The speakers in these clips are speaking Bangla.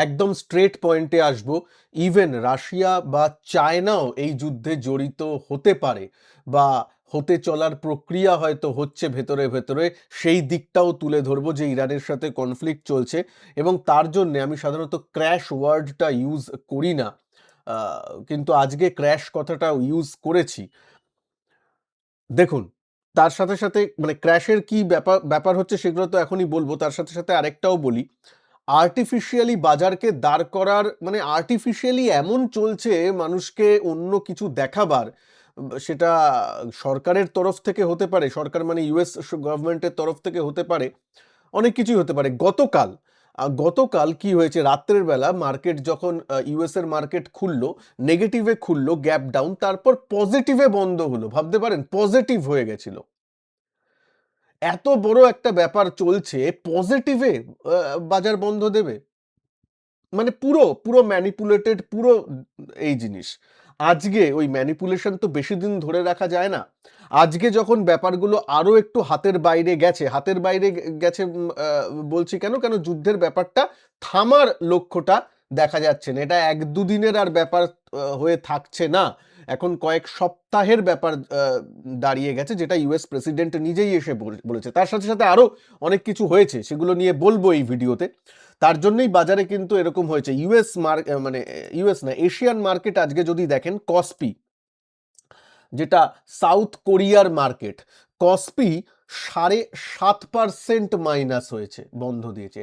একদম স্ট্রেট পয়েন্টে আসবো। ইভেন রাশিয়া বা চায়নাও এই যুদ্ধে জড়িত হতে পারে, বা হতে চলার প্রক্রিয়া হয়তো হচ্ছে ভেতরে ভেতরে, সেই দিকটাও তুলে ধরবো যে ইরানের সাথে কনফ্লিক্ট চলছে। এবং তার জন্য আমি সাধারণত ক্র্যাশ ওয়ার্ডটা ইউজ করি না, কিন্তু আজকে ক্র্যাশ কথাটা ইউজ করেছি। দেখুন, তার সাথে সাথে মানে ক্র্যাশের কি ব্যাপার ব্যাপার হচ্ছে সেগুলো তো এখনই বলবো। তার সাথে সাথে আরেকটাও বলি, আর্টিফিশিয়ালি বাজারকে দাঁড় করার মানে আর্টিফিশিয়ালি এমন চলছে মানুষকে অন্য কিছু দেখাবার, সেটা সরকারের তরফ থেকে হতে পারে, সরকার মানে ইউএস গভর্নমেন্টের তরফ থেকে হতে পারে, অনেক কিছুই হতে পারে। গতকাল কি হয়েছে, রাত্রের বেলা মার্কেট যখন ইউএস এর মার্কেট খুললো, নেগেটিভে খুললো, গ্যাপ ডাউন, তারপর পজিটিভে বন্ধ হলো। ভাবতে পারেন, পজিটিভ হয়ে গেছিল। এত বড় একটা ব্যাপার চলছে, পজিটিভে বাজার বন্ধ দেবে? মানে পুরো পুরো ম্যানিপুলেটেড, পুরো এই জিনিস। আজকে ওই ম্যানিপুলেশন তো বেশি দিন ধরে রাখা যায় না। আজকে যখন ব্যাপারগুলো আরো একটু হাতের বাইরে গেছে, হাতের বাইরে গেছে, বলছি কেন, কেন যুদ্ধের ব্যাপারটা থামার লক্ষ্যটা দেখা যাচ্ছে না। এটা এক দুদিনের আর ব্যাপার হয়ে থাকছে না, এখন কয়েক সপ্তাহের ব্যাপার দাঁড়িয়ে গেছে, যেটা ইউএস প্রেসিডেন্ট নিজেই এসে বলেছে। তার সাথে সাথে আরো অনেক কিছু হয়েছে, সেগুলো নিয়ে বলবো এই ভিডিওতে। তার জন্যই বাজারে কিন্তু এরকম হয়েছে। মানে ইউএস না, এশিয়ান মার্কেট আজকে যদি দেখেন, কসপি, যেটা সাউথ কোরিয়ার মার্কেট, কসপি 7.5% মাইনাস হয়েছে, বন্ধ দিয়েছে।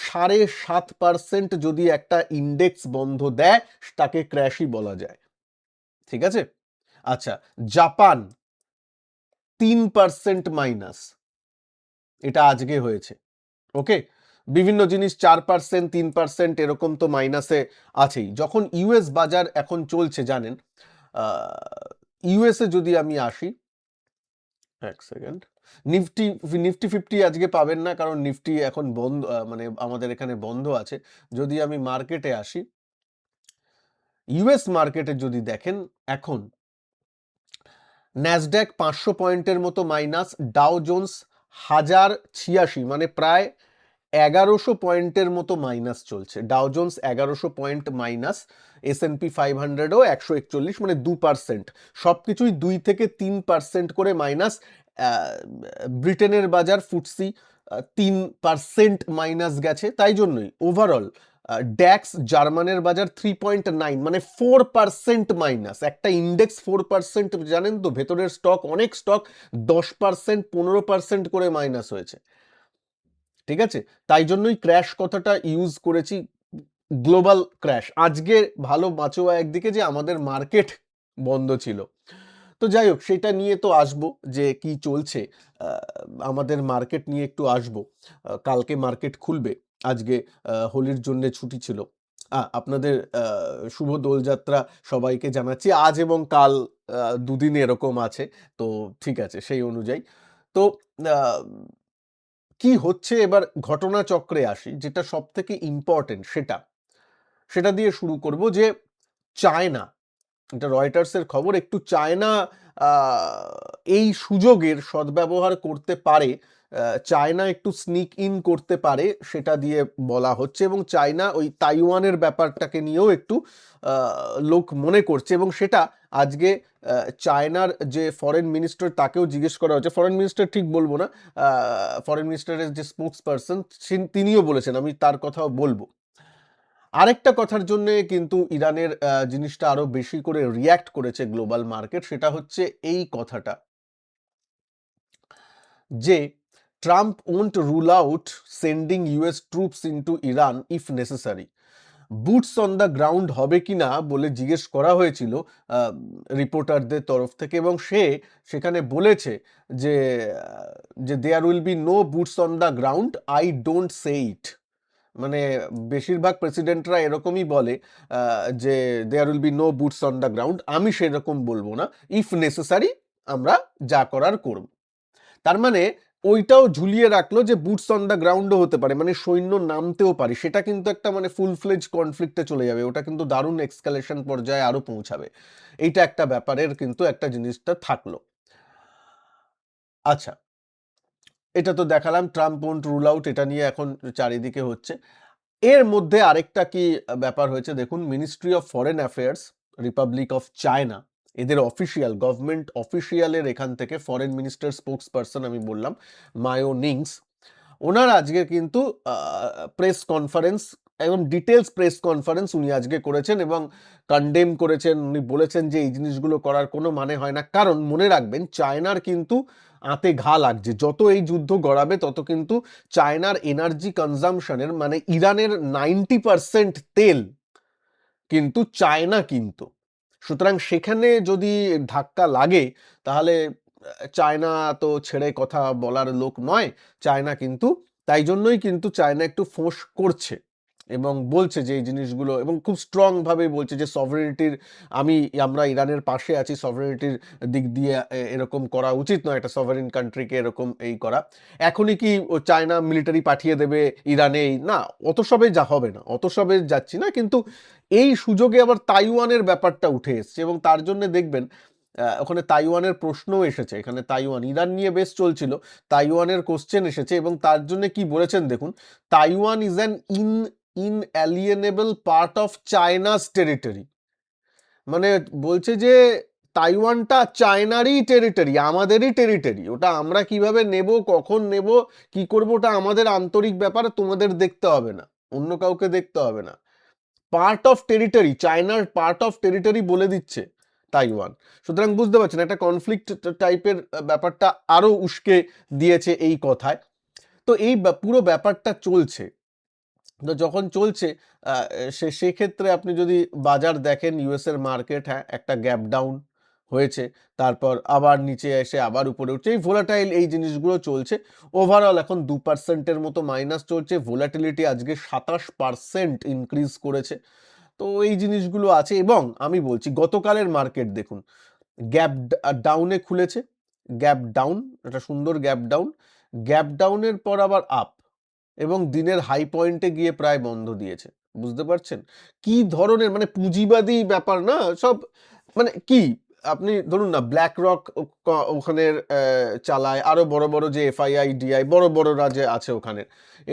7.5% যদি একটা ইন্ডেক্স বন্ধ দেয়, তাকে ক্র্যাশই বলা যায়। ঠিক আছে? আচ্ছা, জাপান 3% মাইনাস, এটা আজকে হয়েছে। ওকে, বিভিন্ন জিনিস 4%, 3% এরকম তো মাইনাসে আছেই। যখন ইউএস বাজার এখন চলছে জানেন, ইউএসএ যদি আমি আসি, এক সেকেন্ড, নিফটি নিফটি 50 আজকে পাবেন না, কারণ নিফটি এখন বন্ধ, মানে আমাদের এখানে বন্ধ আছে। যদি আমি মার্কেটে আসি, ইউএস মার্কেটে যদি দেখেন, এখন ন্যাসড্যাক 500 পয়েন্টের মতো মাইনাস, ডাও জোন্স 1086, মানে প্রায় 1100 পয়েন্টের মতো মাইনাস চলছে। Dow Jones 1100 point minus, S&P 500ও 141, মানে 2%। সবকিছুই 2 থেকে 3% করে মাইনাস। ব্রিটেনের বাজার ফুটসি 3% মাইনাস গেছে। তাই জন্যই ওভারঅল ড্যাক্স জার্মানের বাজার 3.9, মানে 4% মাইনাস। একটা ইন্ডেক্স 4%, জানেন তো ভেতরের স্টক, অনেক স্টক 10%, 15% করে মাইনাস হয়েছে। ঠিক আছে? তাই জন্যই ক্র্যাশ কথাটা ইউজ করেছি, গ্লোবাল ক্র্যাশ। আজকে ভালো বাঁচোয়া একদিকে যে আমাদের মার্কেট বন্ধ ছিল। তো যাই হোক, সেটা নিয়ে তো আসবো যে কি চলছে, আমাদের মার্কেট নিয়ে একটু আসবো। কালকে মার্কেট খুলবে, আজকে হোলির জন্য ছুটি ছিল। আপনাদের শুভ দোলযাত্রা সবাইকে জানাচ্ছি। আজ এবং কাল দুদিন এরকম আছে, তো ঠিক আছে সেই অনুযায়ী। তো আহ, কি হচ্ছে এবার ঘটনাচক্রে আসি, যেটা সব থেকে ইম্পর্টেন্ট সেটা সেটা দিয়ে শুরু করব। যে চায়না, এটা রয়টার্সের খবর, একটু চায়না এই সুযোগের সদ্ব্যবহার করতে পারে, চায়না একটু স্নিক ইন করতে পারে, সেটা দিয়ে বলা হচ্ছে। এবং চায়না ওই তাইওয়ানের ব্যাপারটাকে নিয়েও একটু লোক মনে করছে, এবং সেটা আজকে চায়নার যে ফরেন মিনিস্টার, তাকেও জিজ্ঞেস করা হচ্ছে। ফরেন মিনিস্টার ঠিক বলবো না, ফরেন মিনিস্টারের যে স্পোক্স পারসন, তিনিও বলেছেন, আমি তার কথাও বলবো। আরেকটা কথার জন্য কিন্তু ইরানের জিনিসটা আরো বেশি করে রিয়্যাক্ট করেছে গ্লোবাল মার্কেট, সেটা হচ্ছে এই কথাটা, যে Trump won't rule out sending US troops into Iran if necessary. Boots on the ground হবে কিনা বলে জিজ্ঞেস করা হয়েছিল রিপোর্টারদের তরফ থেকে, এবং সে সেখানে বলেছে যে যে there will be no boots on the ground, I don't say it. মানে বেশিরভাগ প্রেসিডেন্টরা এরকমই বলে, যে there will be no boots on the ground, আমি সেরকম বলবো না, ইফ নেসেসারি আমরা যা করার করব। তার মানে ওইটাও ঝুলিয়ে রাখলো যে বুটস অন দ্য গ্রাউন্ডও হতে পারে, মানে সৈন্য নামতেও পারে। সেটা কিন্তু একটা মানে ফুল ফ্লেজ কনফ্লিক্টে চলে যাবে, ওটা কিন্তু দারুণ এক্সকালেশন পর্যায়ে আরো পৌঁছাবে। এইটা একটা ব্যাপারের কিন্তু একটা জিনিসটা থাকলো। আচ্ছা, এটা তো দেখালাম ট্রাম্প ওন্ট রুল আউট, এটা নিয়ে এখন চারিদিকে হচ্ছে। এর মধ্যে আরেকটা কি ব্যাপার হয়েছে দেখুন, ministry of foreign affairs Republic of China, এদের অফিসিয়াল গভর্নমেন্ট অফিসিয়ালের এখান থেকে ফরেন মিনিস্টার স্পোক্স পার্সন আমি বললাম মায়ো নিংস, ওনার আজকে কিন্তু প্রেস কনফারেন্স, একদম ডিটেলস প্রেস কনফারেন্স উনি আজকে করেছেন এবং কন্ডেম করেছেন। উনি বলেছেন যে এই জিনিসগুলো করার কোনো মানে হয় না, কারণ মনে রাখবেন চায়নার কিন্তু আতে ঘা লাগছে, যত এই যুদ্ধ গড়াবে তত কিন্তু চায়নার এনার্জি কনজামশনের মানে ইরানের 90% তেল কিন্তু চায়না কিন্তু, সুতরাং সেখানে যদি ধাক্কা লাগে তাহলে চায়না তো ছেড়ে কথা বলার লোক নয়। চায়না কিন্তু তাই জন্যই কিন্তু চায়না একটু ফোঁস করছে এবং বলছে যে এই জিনিসগুলো, এবং খুব স্ট্রং ভাবে বলছে যে সভারেনিটির, আমরা ইরানের পাশে আছি, সভারেনিটির দিক দিয়ে এরকম করা উচিত নয়, একটা সভারেন কান্ট্রিকে এরকম এই করা। এখনই কি ও চায়না মিলিটারি পাঠিয়ে দেবে ইরানে? না, অত সবে যা হবে না, অত সবে যাচ্ছি না, কিন্তু এই সুযোগে আবার তাইওয়ানের ব্যাপারটা উঠে এসছে এবং তার জন্য দেখবেন ওখানে তাইওয়ানের প্রশ্নও এসেছে। এখানে তাইওয়ান, ইরান নিয়ে বেশ চলছিল, তাইওয়ানের কোশ্চেন এসেছে এবং তার জন্য কি বলেছেন দেখুন, Taiwan is an inalienable part of China's territory. মানে বলছে যে তাইওয়ানটা চায়নারই টেরিটরি, আমাদেরই টেরিটরি, ওটা আমরা কিভাবে নেব, কখন নেব, কি করব, ওটা আমাদের আন্তরিক ব্যাপার, তোমাদের দেখতে হবে না, অন্য কাউকে দেখতে হবে না। পার্ট অফ টেরিটরি, চায়নার পার্ট অফ টেরিটরি বলে দিচ্ছে তাইওয়ান। সুতরাং বুঝতে পারছেন একটা কনফ্লিক্ট টাইপের ব্যাপারটা আরো উস্কে দিয়েছে এই কথায়। তো এই পুরো ব্যাপারটা চলছে, তো যখন চলছে সেক্ষেত্রে আপনি যদি বাজার দেখেন, ইউএস এর মার্কেট, হ্যাঁ একটা গ্যাপ ডাউন হয়েছে, তারপর আবার নিচে এসে আবার উপরে উঠছে, এই ভোলাটাইল এই জিনিসগুলো চলছে। ওভারঅল এখন 2%-এর মতো মাইনাস চলছে, ভোলাটিলিটি আজকে 27% ইনক্রিজ করেছে। তো এই জিনিসগুলো আছে এবং আমি বলছি গতকালের মার্কেট দেখুন, গ্যাপ ডাউনে খুলেছে, গ্যাপ ডাউন, একটা সুন্দর গ্যাপ ডাউন, গ্যাপ ডাউনের পর আবার আপ এবং দিনের হাই পয়েন্টে গিয়ে প্রায় বন্ধ দিয়েছে। বুঝতে পারছেন কি ধরনের মানে পুঁজিবাদী ব্যাপার না সব, মানে কি আপনি ধরুন না ব্ল্যাক রক ওখানের চালায়, আরো বড় বড় যে এফআইআই ডিআই বড় বড়রা যে আছে ওখানে,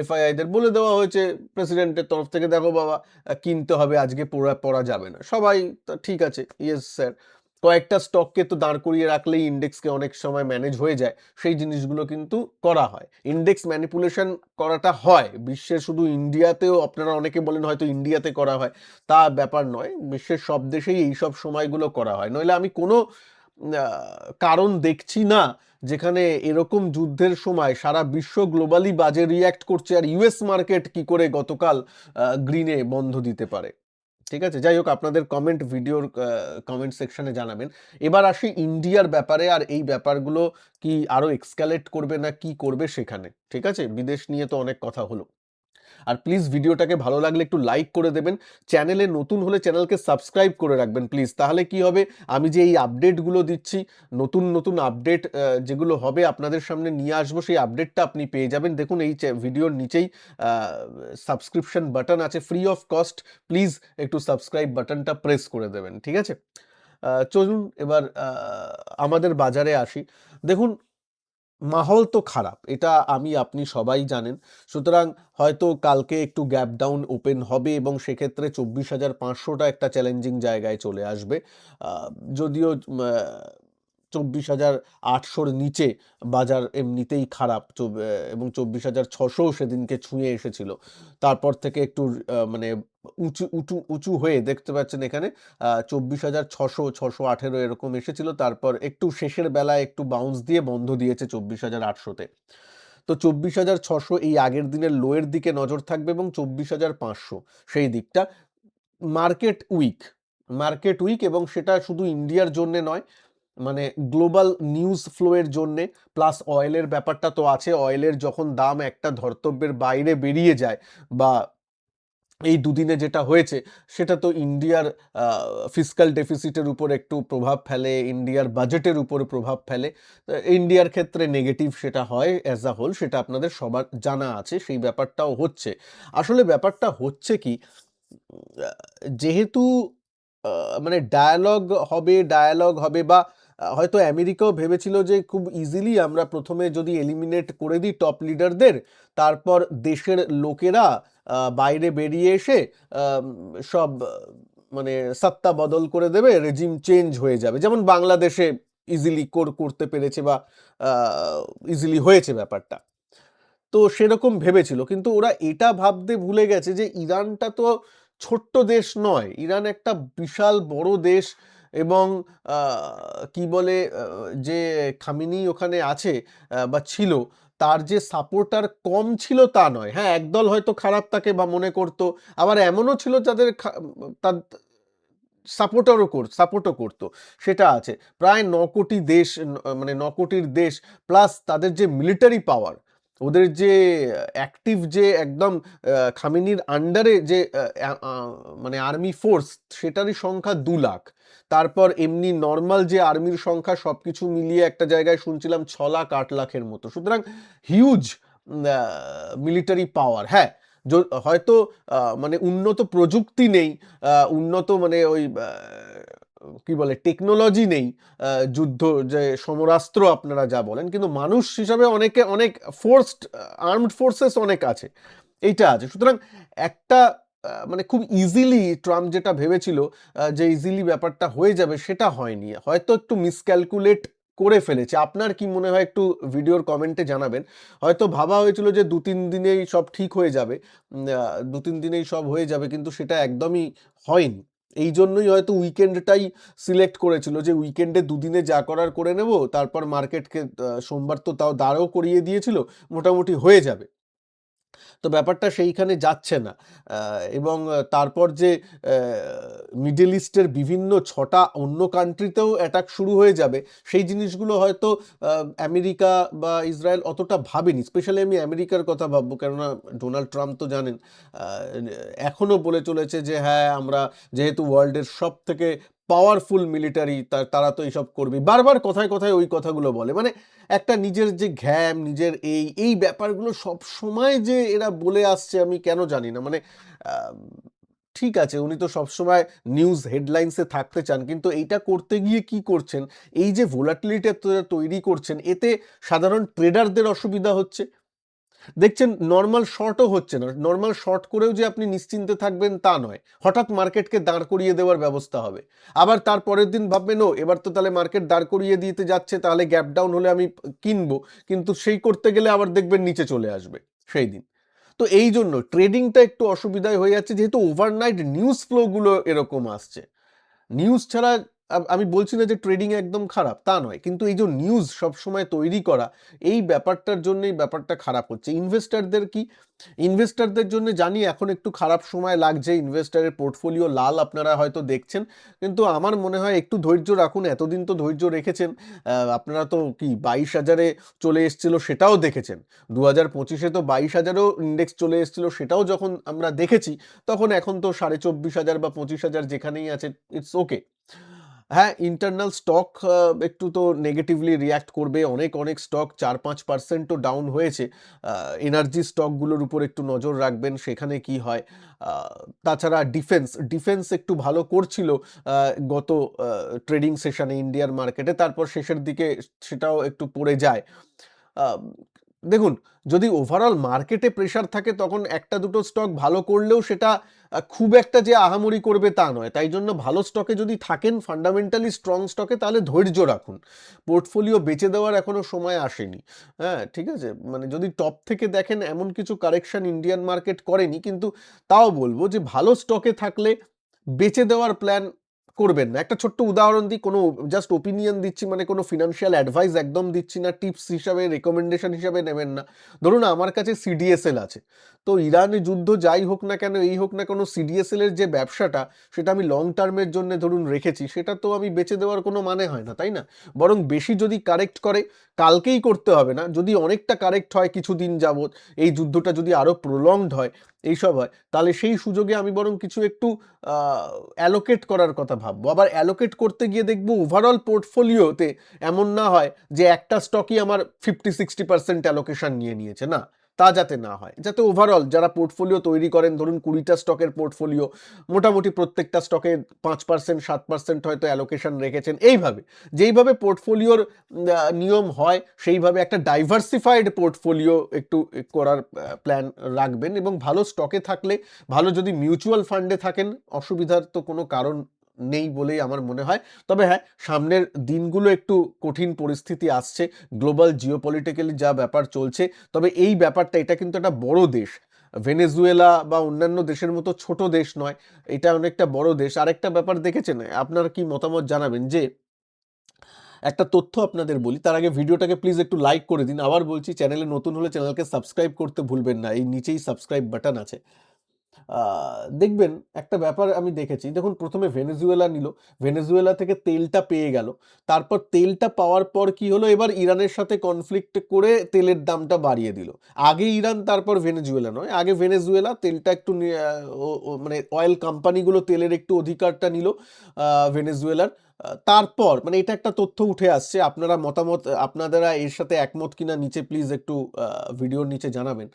এফআইআইদের বলে দেওয়া হয়েছে প্রেসিডেন্টের তরফ থেকে, দেখো বাবা কিনতে হবে, আজকে পড়া যাবে না, সবাই ঠিক আছে ইয়েস স্যার, কয়েকটা স্টককে তো দাঁড় করিয়ে রাখলেই ইন্ডেক্সকে অনেক সময় ম্যানেজ হয়ে যায়, সেই জিনিসগুলো কিন্তু করা হয়, ইন্ডেক্স ম্যানিপুলেশন করাটা হয় বিশ্বের, শুধু ইন্ডিয়াতেও, আপনারা অনেকে বলেন হয়তো ইন্ডিয়াতে করা হয়, তা ব্যাপার নয়, বিশ্বের সব দেশেই এইসব সময়গুলো করা হয়। নইলে আমি কোনো কারণ দেখছি না যেখানে এরকম যুদ্ধের সময় সারা বিশ্ব গ্লোবালি বাজে রিয়্যাক্ট করছে আর ইউএস মার্কেট কি করে গতকাল গ্রিনে বন্ধ দিতে পারে। ঠিক আছে, যাই হোক আপনাদের কমেন্ট, ভিডিওর কমেন্ট সেকশনে জানাবেন। এবার আসি ইন্ডিয়ার ব্যাপারে, আর এই ব্যাপারগুলো কি আরো এক্সক্যালেট করবে না কি করবে সেখানে। ঠিক আছে, বিদেশ নিয়ে তো অনেক কথা হলো। আর প্লিজ ভিডিওটাকে ভালো লাগলে একটু লাইক করে দেবেন, চ্যানেলে নতুন হলে চ্যানেলকে সাবস্ক্রাইব করে রাখবেন প্লিজ, তাহলে কি হবে, আমি যে এই আপডেটগুলো দিচ্ছি, নতুন নতুন আপডেট যেগুলো হবে আপনাদের সামনে নিয়ে আসবো, সেই আপডেটটা আপনি পেয়ে যাবেন। দেখুন এই ভিডিওর নিচেই সাবস্ক্রিপশন বাটন আছে ফ্রি অফ কস্ট, প্লিজ একটু সাবস্ক্রাইব বাটনটা প্রেস করে দেবেন। ঠিক আছে, চলুন এবার আমাদের বাজারে আসি। দেখুন মাহল তো খারাপ, এটা আমি আপনি সবাই জানেন, সুতরাং হয়তো কালকে একটু গ্যাপ ডাউন ওপেন হবে এবং সেক্ষেত্রে 24,500টা একটা চ্যালেঞ্জিং জায়গায় চলে আসবে। যদিও 24,800-র নিচে বাজার এমনিতেই খারাপ, এবং 24,600 সেদিনকে ছুঁয়ে এসেছিল, তারপর থেকে একটু মানে উঁচু উঁচু উঁচু হয়ে দেখতে পাচ্ছেন এখানে 24,600, 618 এরকম এসেছিল, তারপর একটু শেষের বেলায় একটু বাউন্স দিয়ে বন্ধ দিয়েছে 24,800-তে। তো 24,600 এই আগের দিনের লোয়ের দিকে নজর থাকবে এবং 24,500 সেই দিকটা। মার্কেট উইক, মার্কেট উইক এবং সেটা শুধু ইন্ডিয়ার জন্য নয়, মানে গ্লোবাল নিউজ ফ্লো এর জন্যে, প্লাস অয়েলের ব্যাপারটা তো আছে, অয়েলের যখন দাম একটা ধর্তব্যের বাইরে বেরিয়ে যায়, বা এই দুদিনে যেটা হয়েছে সেটা তো ইন্ডিয়ার ফিসকাল ডেফিসিটের উপর একটু প্রভাব ফেলে, ইন্ডিয়ার বাজেটের উপর প্রভাব ফেলে, ইন্ডিয়ার ক্ষেত্রে নেগেটিভ সেটা হয় অ্যাজ আ হোল, সেটা আপনাদের সবার জানা আছে, সেই ব্যাপারটাও হচ্ছে। আসলে ব্যাপারটা হচ্ছে কি, যেহেতু মানে ডায়ালগ হবে বা হয়তো আমেরিকাও ভেবেছিল যে খুব ইজিলি আমরা প্রথমে যদি এলিমিনেট করে দিই টপ লিডারদের, তারপর দেশের লোকেরা বাইরে বেরিয়ে এসে সব মানে সত্তা বদল করে দেবে, রেজিম চেঞ্জ হয়ে যাবে, যেমন বাংলাদেশে ইজিলি করতে পেরেছে বা ইজিলি হয়েছে ব্যাপারটা। তো সেরকম ভেবেছিল, কিন্তু ওরা এটা ভাবতে ভুলে গেছে যে ইরানটা তো ছোট্ট দেশ নয়, ইরান একটা বিশাল বড় দেশ। এবং কি বলে, যে খামেনি ওখানে আছে বা ছিল, তার যে সাপোর্টার কম ছিল তা নয়। হ্যাঁ, একদল হয়তো খারাপ তাকে বা মনে করতো, আবার এমনও ছিল যাদের তার সাপোর্টও করতো, সেটা আছে। প্রায় ৯ কোটি দেশ, মানে ৯ কোটির দেশ, প্লাস তাদের যে মিলিটারি পাওয়ার, ওদের যে অ্যাক্টিভ, যে একদম খামেনির আন্ডারে যে মানে আর্মি ফোর্স, সেটারই সংখ্যা ২ লাখ। তারপর এমনি নর্মাল যে আর্মির সংখ্যা, সবকিছু মিলিয়ে একটা জায়গায় শুনছিলাম ৬ লাখ ৮ লাখের মতো। সুতরাং হিউজ মিলিটারি পাওয়ার। হ্যাঁ, হয়তো মানে উন্নত প্রযুক্তি নেই, উন্নত মানে ওই কি বলে টেকনোলজি নেই, যুদ্ধ যে সমরাস্ত্র আপনারা যা বলেন, কিন্তু মানুষ হিসাবে অনেক ফোর্সড, আর্মড ফোর্সেস অনেক আছে, এইটা আছে। সুতরাং একটা মানে খুব ইজিলি ট্রাম্প যেটা ভেবেছিল যে ইজিলি ব্যাপারটা হয়ে যাবে, সেটা হয়নি, হয়তো একটু মিসক্যালকুলেট করে ফেলেছে। আপনার কি মনে হয় একটু ভিডিওর কমেন্টে জানাবেন। হয়তো ভাবা হয়েছিল যে ২-৩ দিনেই সব ঠিক হয়ে যাবে, ২-৩ দিনেই সব হয়ে যাবে, কিন্তু সেটা একদমই হয়নি। এই জন্যই হয়তো উইকেন্ডটাই সিলেক্ট করেছিল, যে উইকেন্ডে ২ দিনে যা করার করে নেব, তারপর মার্কেটকে সোমবার তো তাও দাঁড়ও করিয়ে দিয়েছিল, মোটামুটি হয়ে যাবে। তো ব্যাপারটা সেইখানে যাচ্ছে না। এবং তারপর যে মিডল ইস্টের বিভিন্ন ৬টা অন্য কান্ট্রিতেও অ্যাটাক শুরু হয়ে যাবে, সেই জিনিসগুলো হয়তো আমেরিকা বা ইসরায়েল অতটা ভাবেনি। স্পেশালি আমি আমেরিকার কথা ভাববো, কেননা ডোনাল্ড ট্রাম্প তো জানেন এখনও বলে চলেছে যে হ্যাঁ, আমরা যেহেতু ওয়ার্ল্ডের সব থেকে পাওয়ারফুল মিলিটারি, তারা তো এইসব করবে, বারবার কথায় কথায় ওই কথাগুলো বলে। মানে একটা নিজের যে ঘ্যাম, নিজের এই ব্যাপারগুলো সব সময় যে এরা বলে আসছে, আমি কেন জানি না। মানে আহ, ঠিক আছে, উনি তো সবসময় নিউজ হেডলাইন্সে থাকতে চান, কিন্তু এইটা করতে গিয়ে কি করছেন, এই যে ভোলাটিলিটি তৈরি করছেন, এতে সাধারণ ট্রেডারদের অসুবিধা হচ্ছে। দেখছেন নর্মাল শর্টও হচ্ছে না, নর্মাল শর্ট করেও যে আপনি নিশ্চিন্তে থাকবেন তা নয়, হঠাৎ মার্কেটকে দাঁড় করিয়ে দেওয়ার ব্যবস্থা হবে। আবার তার পরের দিন ভাববেন ও এবার তো তাহলে মার্কেট দাঁড় করিয়ে দিতে যাচ্ছে, তাহলে গ্যাপ ডাউন হলে আমি কিনবো, কিন্তু সেই করতে গেলে আবার দেখবেন নিচে চলে আসবে সেই দিন। তো এই জন্য ট্রেডিংটা একটু অসুবিধায় হয়ে যাচ্ছে, যেহেতু ওভারনাইট নিউজ ফ্লোগুলো এরকম আসছে। নিউজ ছাড়া আমি বলছি না যে ট্রেডিং একদম খারাপ, তা নয়, কিন্তু এই যে নিউজ সবসময় তৈরি করা, এই ব্যাপারটার জন্যই ব্যাপারটা খারাপ হচ্ছে। ইনভেস্টারদের কি, ইনভেস্টারদের জন্য জানি এখন একটু খারাপ সময় লাগছে, ইনভেস্টারের পোর্টফোলিও লাল আপনারা হয়তো দেখছেন, কিন্তু আমার মনে হয় একটু ধৈর্য রাখুন। এতদিন তো ধৈর্য রেখেছেন, আপনারা তো কি ২২,০০০-এ চলে এসছিল সেটাও দেখেছেন, ২০২৫-এ তো ২২,০০০-ও ইন্ডেক্স চলে এসছিল, সেটাও যখন আমরা দেখেছি, তখন এখন তো ২৪,৫০০ বা ২৫,০০০ যেখানেই আছে, ইটস ওকে। হ্যাঁ, ইন্টারনাল স্টক একটু তো নেগেটিভলি রিয়্যাক্ট করবে, অনেক স্টক ৪-৫%ও ডাউন হয়েছে। এনার্জি স্টকগুলোর উপর একটু নজর রাখবেন, সেখানে কি হয়। তাছাড়া ডিফেন্স একটু ভালো করছিল গত ট্রেডিং সেশনে ইন্ডিয়ার মার্কেটে, তারপর শেষের দিকে সেটাও একটু পড়ে যায়। আহ, দেখুন, যদি ওভারঅল মার্কেটে প্রেসার থাকে, তখন একটা দুটো স্টক ভালো করলেও সেটা খুব একটা যে আহামরি করবে তা নয়। তাই জন্য ভালো স্টকে যদি থাকেন, ফান্ডামেন্টালি স্ট্রং স্টকে, তাহলে ধৈর্য রাখুন, পোর্টফোলিও বেচে দেওয়ার এখনো সময় আসেনি। হ্যাঁ, ঠিক আছে, মানে যদি টপ থেকে দেখেন, এমন কিছু কারেকশন ইন্ডিয়ান মার্কেট করেনি, কিন্তু তাও বলবো যে ভালো স্টকে থাকলে বেচে দেওয়ার প্ল্যান করবেন না। একটা ছোট্ট উদাহরণ দিই, কোনো জাস্ট ওপিনিয়ন দিচ্ছি, মানে কোনো ফিনান্সিয়াল অ্যাডভাইস একদম দিচ্ছি না, টিপস হিসাবে, রেকমেন্ডেশন হিসাবে নেবেন না। ধরুন আমার কাছে সিডিএসএল আছে, তো ইরানে যুদ্ধ যাই হোক না কেন, এই হোক না কেন, সিডিএসএল এর যে ব্যবসাটা, সেটা আমি লং টার্মের জন্য ধরুন রেখেছি, সেটা তো আমি বেচে দেওয়ার কোনো মানে হয় না, তাই না? বরং বেশি যদি কারেক্ট করে, কালকেই করতে হবে না, যদি অনেকটা কারেক্ট হয় কিছুদিন যাবত, এই যুদ্ধটা যদি আরো প্রলংড হয়, এইসব হয়, তাহলে সেই সুযোগে আমি বরং কিছু একটু অ্যালোকেট করার কথা ভাববো। আবার অ্যালোকেট করতে গিয়ে দেখবো ওভারঅল পোর্টফোলিওতে এমন না হয় যে একটা স্টকই আমার 50-60% অ্যালোকেশন নিয়ে নিয়েছে, না, তা যাতে না হয়, যাতে ওভারঅল যারা পোর্টফোলিও তৈরি করেন, ধরুন 20টা স্টকের পোর্টফোলিও, মোটামুটি প্রত্যেকটা স্টকে 5% 7% হয়তো অ্যালোকেশন রেখেছেন, এইভাবে যেইভাবে পোর্টফোলিওর নিয়ম হয় সেইভাবে একটা ডাইভার্সিফাইড পোর্টফোলিও একটু করার প্ল্যান রাখবেন, এবং ভালো স্টকে থাকলে, ভালো যদি মিউচুয়াল ফান্ডে থাকেন, অসুবিধার তো কোনো কারণ নেই বলেই আমার মনে হয়। তবে হ্যাঁ, সামনের দিনগুলো একটু কঠিন পরিস্থিতি আসছে, গ্লোবাল জিওপলিটিক্যালি যা ব্যাপার চলছে। তবে এই ব্যাপারটা, এটা কিন্তু একটা বড় দেশ, ভেনেজুয়েলা বা অন্যান্য দেশের মতো ছোট দেশ নয়, এটা অনেকটা বড় দেশ। আরেকটা ব্যাপার দেখেছেন, আপনার কি মতামত জানাবেন, যে একটা তথ্য আপনাদের বলি, তার আগে ভিডিওটাকে প্লিজ একটু লাইক করে দিন। আবার বলছি, চ্যানেলে নতুন হলে চ্যানেলকে সাবস্ক্রাইব করতে ভুলবেন না, এই নিচেই সাবস্ক্রাইব বাটন আছে। দেখবেন একটা ব্যাপার আমি দেখেছি, দেখুন প্রথমে ভেনেজুয়েলা নিল, ভেনেজুয়েলা থেকে তেলটা পেয়ে গেল, তারপর তেলটা পাওয়ার পর কি হলো, এবার ইরানের সাথে কনফ্লিক্ট করে তেলের দামটা বাড়িয়ে দিল। আগে ইরান, তারপর ভেনেজুয়েলা নয়, আগে ভেনেজুয়েলা তেলটা একটু মানে অয়েল কোম্পানিগুলো তেলের একটু অধিকারটা নিল ভেনেজুয়েলার। তারপর মানে এটা একটা তথ্য উঠে আসছে, আপনারা মতামত, আপনারা এর সাথে একমত কিনা নিচে প্লিজ একটু ভিডিওর নিচে জানাবেন।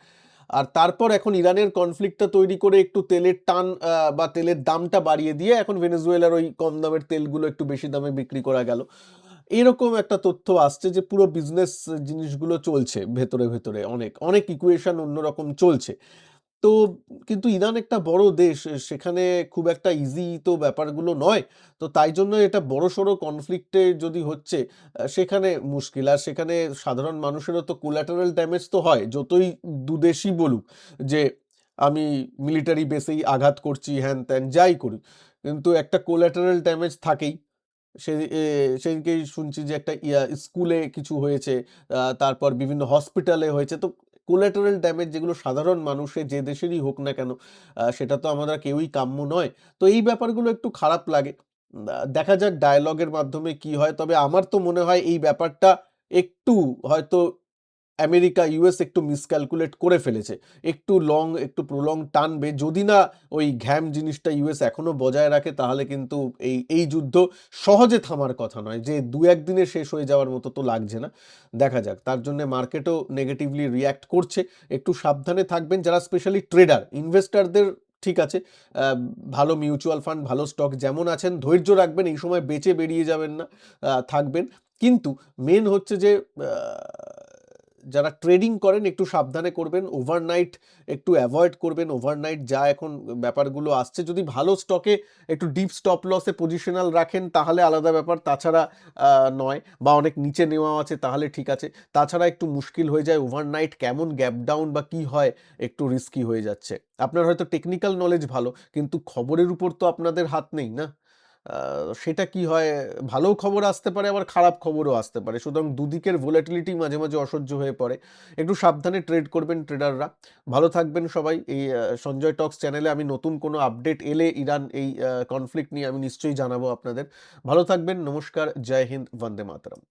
আর তারপর এখন ইরানের কনফ্লিক্টটা তৈরি করে একটু তেলের টান বা তেলের দামটা বাড়িয়ে দিয়ে এখন ভেনেজুয়েলার ওই কম দামের তেলগুলো একটু বেশি দামে বিক্রি করা গেল। এরকম একটা তথ্য আসছে যে পুরো বিজনেস জিনিসগুলো চলছে ভেতরে ভেতরে, অনেক অনেক ইকুয়েশন অন্যরকম চলছে। তো কিন্তু ইরান একটা বড় দেশ, সেখানে খুব একটা ইজি তো ব্যাপারগুলো নয়। তো তাই জন্য এটা বড়সড় কনফ্লিক্টে যদি হচ্ছে, সেখানে মুশকিল। আর সেখানে সাধারণ মানুষেরও তো কোল্যাটারাল ড্যামেজ তো হয়, যতই দুদেশই বলুক যে আমি মিলিটারি বেসেই আঘাত করছি, হ্যান ত্যান যাই করি, কিন্তু একটা কোল্যাটারাল ড্যামেজ থাকেই। সে সেদিনকেই শুনছি যে একটা স্কুলে কিছু হয়েছে, তারপর বিভিন্ন হসপিটালে হয়েছে। তো কোল্যাটারাল ড্যামেজ যেগুলো সাধারণ মানুষের যে দেশেরই হোক না কেন, সেটা তো আমরা কেউই কাম্য নয়। তো এই ব্যাপারগুলো একটু খারাপ লাগে। দেখা যাক ডায়ালগের মাধ্যমে কি হয়। তবে আমার তো মনে হয় এই ব্যাপারটা একটু হয়তো আমেরিকা, ইউএস একটু মিসক্যালকুলেট করে ফেলেছে। একটু প্রলং টানবে। যদি না ওই ঘ্যাম জিনিসটা ইউএস এখনো বজায় রাখে, তাহলে কিন্তু এই যুদ্ধ সহজে থামার কথা নয়। যে ২-১ দিনে শেষ হয়ে যাওয়ার মতো তো লাগছে না। দেখা যাক। তার জন্য মার্কেটও নেগেটিভলি রিঅ্যাক্ট করছে। একটু সাবধানে থাকবেন যারা স্পেশালি ট্রেডার, ইনভেস্টরদের ঠিক আছে। আ ভালো মিউচুয়াল ফান্ড, ভালো স্টক যেমন আছেন, ধৈর্য রাখবেন। এই সময় বেঁচে বেরিয়ে যাবেন না, থাকবেন। কিন্তু মেইন হচ্ছে যে আ যারা ট্রেডিং করেন একটু সাবধানে করবেন, ওভারনাইট একটু অ্যাভয়েড করবেন। ওভারনাইট যা এখন ব্যাপারগুলো আসছে, যদি ভালো স্টকে একটু ডিপ স্টপ লসে পজিশনাল রাখেন তাহলে আলাদা ব্যাপার, তাছাড়া নয়, বা অনেক নিচে নেওয়া আছে তাহলে ঠিক আছে, তাছাড়া একটু মুশকিল হয়ে যায়। ওভারনাইট কেমন গ্যাপ ডাউন বা কি হয়, একটু রিস্কি হয়ে যাচ্ছে। আপনার হয়তো টেকনিক্যাল নলেজ ভালো, কিন্তু খবরের উপর তো আপনাদের হাত নেই না। আ সেটা কি হয়, ভালো খবর আসতে পারে, আবার খারাপ খবরও আসতে পারে। সুতরাং দুদিকের ভোলাটিলিটি মাঝে, মাঝে অসহ্য হয়ে পড়ে। একটু সাবধানে ট্রেড করবেন ট্রেডাররা। ভালো থাকবেন সবাই। এই সঞ্জয় টক্স চ্যানেলে আমি নতুন কোনো আপডেট এলে ইরান এই কনফ্লিক্ট নিয়ে আমি নিশ্চয়ই জানাবো আপনাদের। ভালো থাকবেন। নমস্কার। জয় হিন্দ। বন্দে মাতরম।